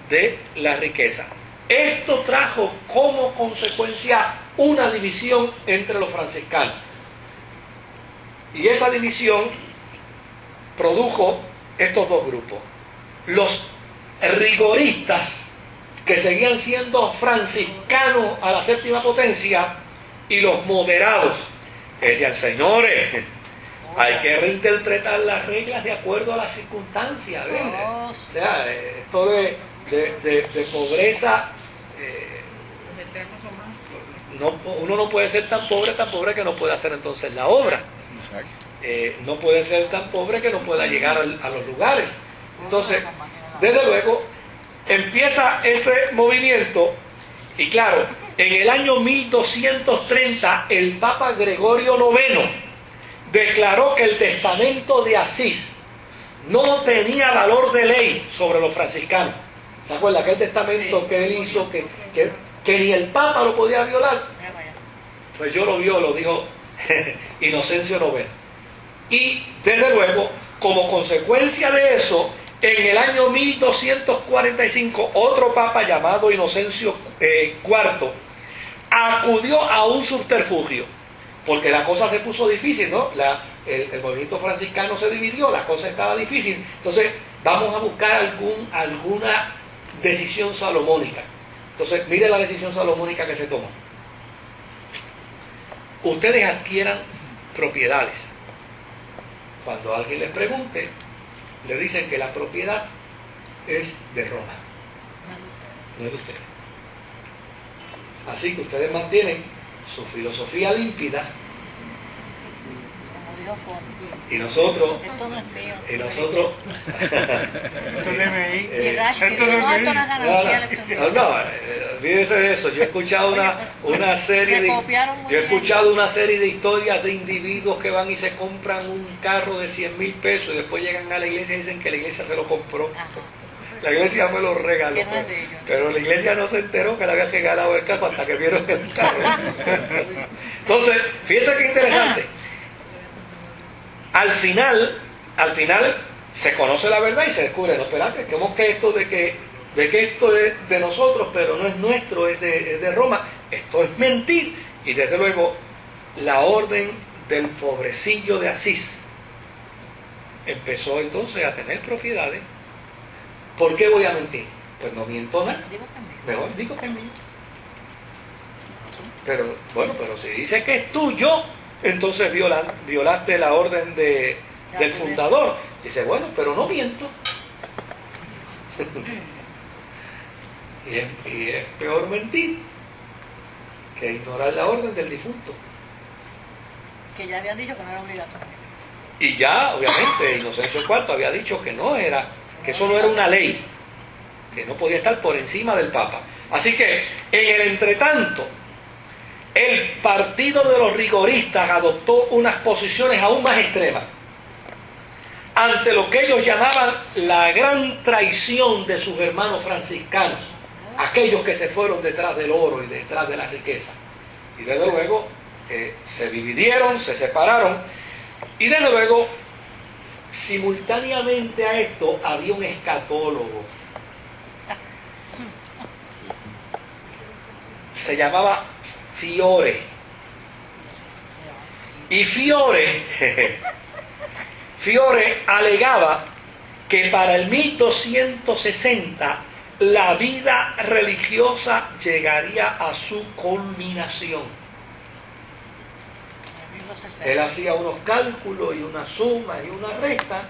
de la riqueza. Esto trajo como consecuencia una división entre los franciscanos. Y esa división produjo estos dos grupos. Los rigoristas, que seguían siendo franciscanos a la séptima potencia, y los moderados, que decían, señores, hay que reinterpretar las reglas de acuerdo a las circunstancias. O sea, esto de pobreza, uno no puede ser tan pobre que no pueda hacer entonces la obra. No puede ser tan pobre que no pueda llegar a los lugares. Entonces, desde luego, empieza ese movimiento, y claro, en el año 1230, el Papa Gregorio IX declaró que el testamento de Asís no tenía valor de ley sobre los franciscanos. ¿Se acuerda? Aquel testamento que él hizo, que ni el Papa lo podía violar. Pues yo lo violo, dijo Inocencio IX. Y desde luego, como consecuencia de eso, en el año 1245, otro papa llamado Inocencio IV acudió a un subterfugio, porque la cosa se puso difícil, ¿no? El movimiento franciscano se dividió, la cosa estaba difícil. Entonces, vamos a buscar alguna decisión salomónica. Entonces, mire la decisión salomónica que se toma. Ustedes adquieran propiedades. Cuando alguien les pregunte, le dicen que la propiedad es de Roma, no es de ustedes. Así que ustedes mantienen su filosofía límpida, y nosotros, esto no es mío. y nosotros, olvídese de eso. Yo he escuchado una serie de historias de individuos que van y se compran un carro de 100,000 pesos y después llegan a la iglesia y dicen que la iglesia se lo compró. La iglesia me lo regaló, pero la iglesia no se enteró que le había regalado el carro hasta que vieron el carro. Entonces, fíjense qué interesante. Al final se conoce la verdad y se descubre, no, espérate, ¿cómo que esto de que esto es de nosotros, pero no es nuestro, es de Roma? Esto es mentir. Y desde luego, la orden del pobrecillo de Asís empezó entonces a tener propiedades. ¿Por qué voy a mentir? Pues no miento nada. Mejor digo que es mío. Pero, bueno, pero si dice que es tuyo, entonces violaste la orden del fundador. Dice, bueno, pero no miento. y es peor mentir que ignorar la orden del difunto. Que ya habían dicho que no era obligatorio. Y ya, obviamente, Inocencio IV había dicho que no era, que eso no era una ley, que no podía estar por encima del Papa. Así que, en el entretanto, el partido de los rigoristas adoptó unas posiciones aún más extremas ante lo que ellos llamaban la gran traición de sus hermanos franciscanos, aquellos que se fueron detrás del oro y detrás de la riqueza. Y desde luego se dividieron, se separaron, y desde luego simultáneamente a esto había un escatólogo. Se llamaba Fiore. Y Fiore alegaba que para el 1260 la vida religiosa llegaría a su culminación. Él hacía unos cálculos y una suma y una resta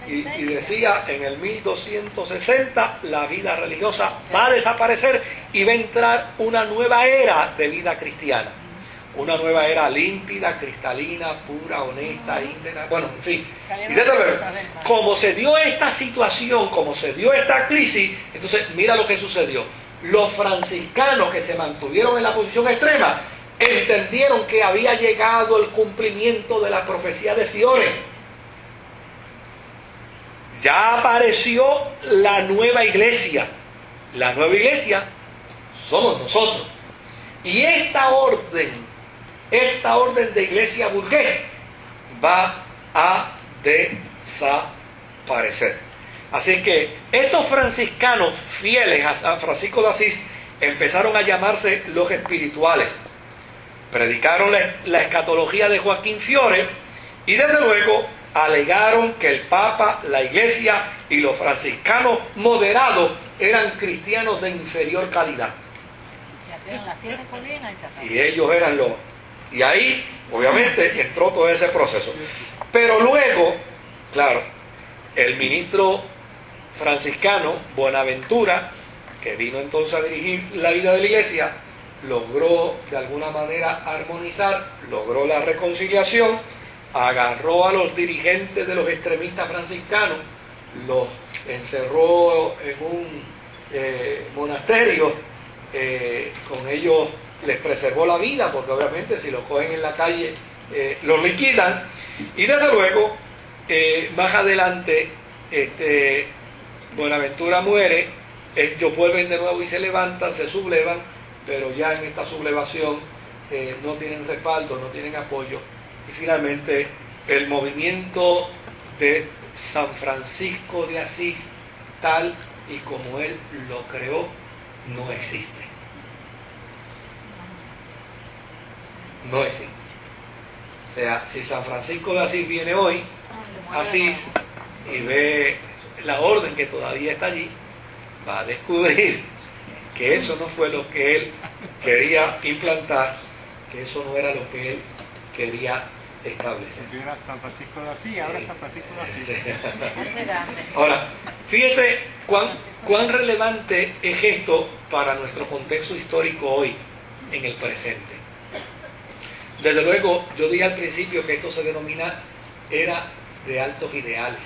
y decía, en el 1260 la vida religiosa va a desaparecer y va a entrar una nueva era de vida cristiana. Una nueva era límpida, cristalina, pura, honesta, íntegra, bueno, en fin. Y desde luego, como se dio esta situación, como se dio esta crisis, entonces mira lo que sucedió. Los franciscanos que se mantuvieron en la posición extrema entendieron que había llegado el cumplimiento de la profecía de Fiore. Ya apareció la nueva iglesia. La nueva iglesia somos nosotros. Y esta orden de iglesia burgués va a desaparecer. Así que estos franciscanos fieles a San Francisco de Asís empezaron a llamarse los espirituales. Predicaron la escatología de Joaquín Fiore y desde luego alegaron que el Papa, la Iglesia y los franciscanos moderados eran cristianos de inferior calidad. Y ellos eran los... Y ahí, obviamente, entró todo ese proceso. Pero luego, claro, el ministro franciscano, Buenaventura, que vino entonces a dirigir la vida de la Iglesia, logró de alguna manera armonizar, logró la reconciliación, agarró a los dirigentes de los extremistas franciscanos, los encerró en un monasterio, con ellos les preservó la vida, porque obviamente si los cogen en la calle los liquidan, y desde luego más adelante Buenaventura muere, ellos vuelven de nuevo y se levantan, se sublevan, pero ya en esta sublevación no tienen respaldo, no tienen apoyo, y finalmente el movimiento de San Francisco de Asís, tal y como él lo creó, no existe. No existe. O sea, si San Francisco de Asís viene hoy a Asís y ve la orden que todavía está allí, va a descubrir que eso no fue lo que él quería implantar, que eso no era lo que él quería establecer. Si era San Francisco de Asís, ahora San Francisco de Asís. Ahora, fíjese cuán relevante es esto para nuestro contexto histórico hoy, en el presente. Desde luego, yo dije al principio que esto se denomina era de altos ideales.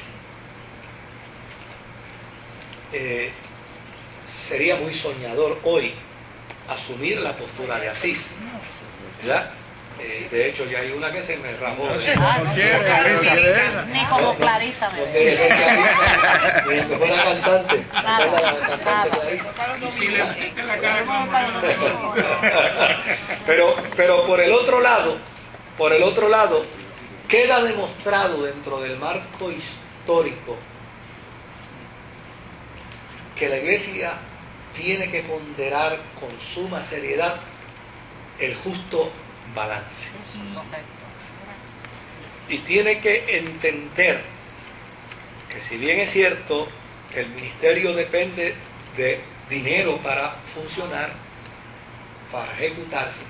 Sería muy soñador hoy asumir la postura de Asís, ¿verdad? De hecho, ya hay una que se me rajó. Ni como Clarisa. No quiere ser Clarisa, ni que fuera cantante. Pero por el otro lado, queda demostrado dentro del marco histórico que la Iglesia tiene que ponderar con suma seriedad el justo balance. Y tiene que entender que si bien es cierto que el ministerio depende de dinero para funcionar, para ejecutarse,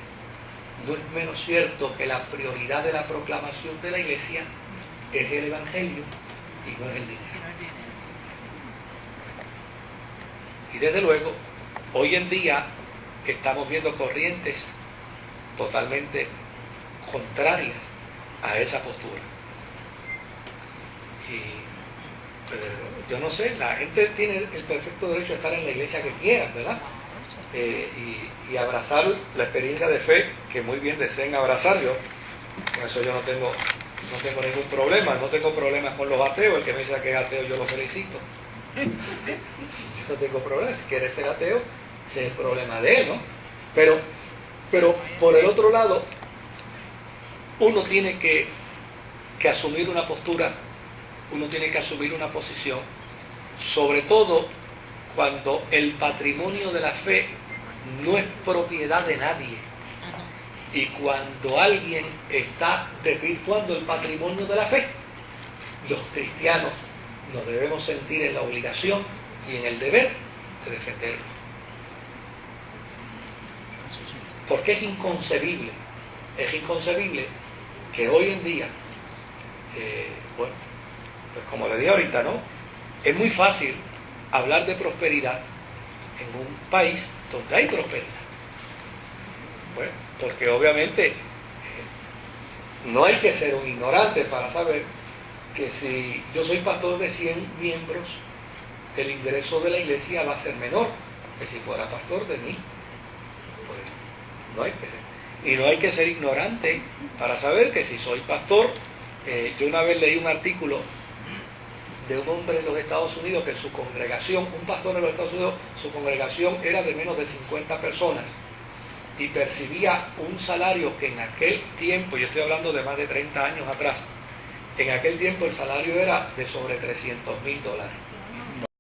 no es menos cierto que la prioridad de la proclamación de la Iglesia es el Evangelio y no es el dinero. Y desde luego, hoy en día estamos viendo corrientes totalmente contrarias a esa postura. Y yo no sé, la gente tiene el perfecto derecho a estar en la iglesia que quieran, ¿verdad? Y abrazar la experiencia de fe que muy bien deseen abrazar. Yo con eso yo no tengo ningún problema, no tengo problemas con los ateos. El que me dice que es ateo yo lo felicito. Yo no tengo problema, si quiere ser ateo ese es el problema de él, ¿no? Pero por el otro lado, uno tiene que asumir una postura, uno tiene que asumir una posición, sobre todo cuando el patrimonio de la fe no es propiedad de nadie y cuando alguien está desvirtuando el patrimonio de la fe. Los cristianos nos debemos sentir en la obligación y en el deber de defenderlo. Porque es inconcebible que hoy en día, bueno, pues como le dije ahorita, ¿no? Es muy fácil hablar de prosperidad en un país donde hay prosperidad. Bueno, porque obviamente no hay que ser un ignorante para saber que si yo soy pastor de 100 miembros, el ingreso de la iglesia va a ser menor que si fuera pastor de 1000. Pues no hay que ser. Y no hay que ser ignorante para saber que si soy pastor, yo una vez leí un artículo de un hombre en los Estados Unidos que su congregación, un pastor en los Estados Unidos, su congregación era de menos de 50 personas y percibía un salario que en aquel tiempo, yo estoy hablando de más de 30 años atrás, en aquel tiempo el salario era de sobre $300,000.